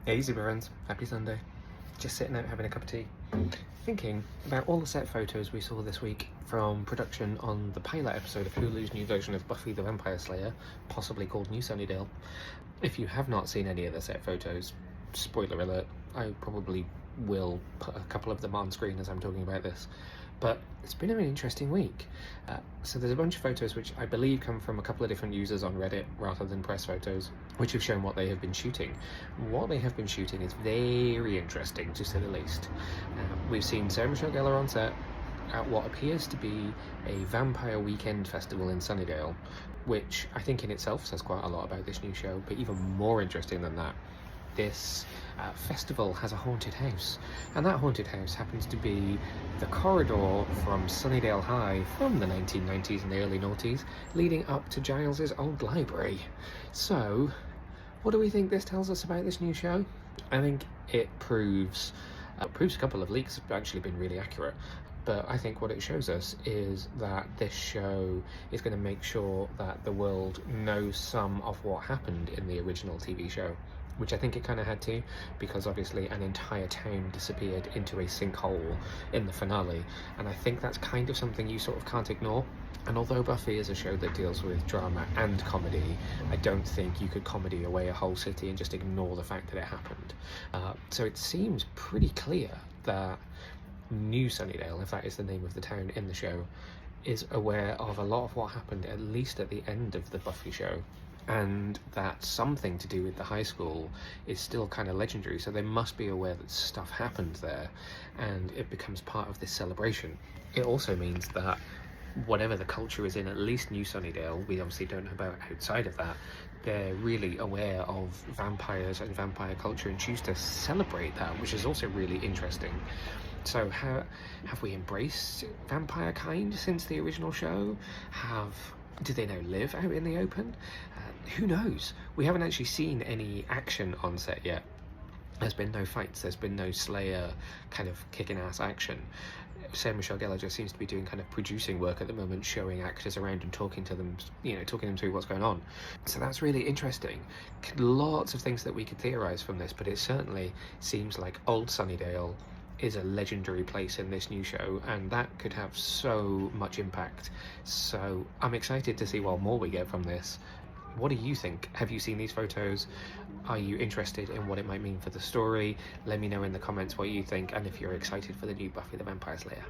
Easy friends, happy Sunday. Just sitting out having a cup of tea, thinking about all the set photos we saw this week from production on the pilot episode of Hulu's new version of Buffy the Vampire Slayer, possibly called New Sunnydale. If you have not seen any of the set photos, spoiler alert, I probably will put a couple of them on screen as I'm talking about this. But it's been an interesting week. So there's a bunch of photos which I believe come from a couple of different users on Reddit rather than press photos, which have shown what they have been shooting. What they have been shooting is very interesting, to say the least. We've seen Sarah Michelle Gellar on set at what appears to be a vampire weekend festival in Sunnydale, which I think in itself says quite a lot about this new show, but even more interesting than that, this festival has a haunted house, and that haunted house happens to be the corridor from Sunnydale High from the 1990s and the early noughties, leading up to Giles's old library. So, what do we think this tells us about this new show? I think it proves a couple of leaks have actually been really accurate. But I think what it shows us is that this show is going to make sure that the world knows some of what happened in the original TV show, which I think it kind of had to, because obviously an entire town disappeared into a sinkhole in the finale, and I think that's kind of something you sort of can't ignore. And although Buffy is a show that deals with drama and comedy, I don't think you could comedy away a whole city and just ignore the fact that it happened. So it seems pretty clear that New Sunnydale, if that is the name of the town in the show, is aware of a lot of what happened at least at the end of the Buffy show, and that something to do with the high school is still kind of legendary, so they must be aware that stuff happened there and it becomes part of this celebration. It also means that whatever the culture is in at least New Sunnydale, we obviously don't know about outside of that, they're really aware of vampires and vampire culture and choose to celebrate that, which is also really interesting. So have we embraced vampire kind since the original show? Do they now live out in the open? Who knows? We haven't actually seen any action on set yet. There's been no fights, there's been no Slayer kind of kicking ass action. Sarah Michelle Gellar just seems to be doing kind of producing work at the moment, showing actors around and talking them through what's going on. So that's really interesting. Lots of things that we could theorize from this, but it certainly seems like old Sunnydale is a legendary place in this new show, and that could have so much impact. So I'm excited to see what more we get from this. What do you think? Have you seen these photos? Are you interested in what it might mean for the story? Let me know in the comments what you think, and if you're excited for the new Buffy the Vampire Slayer.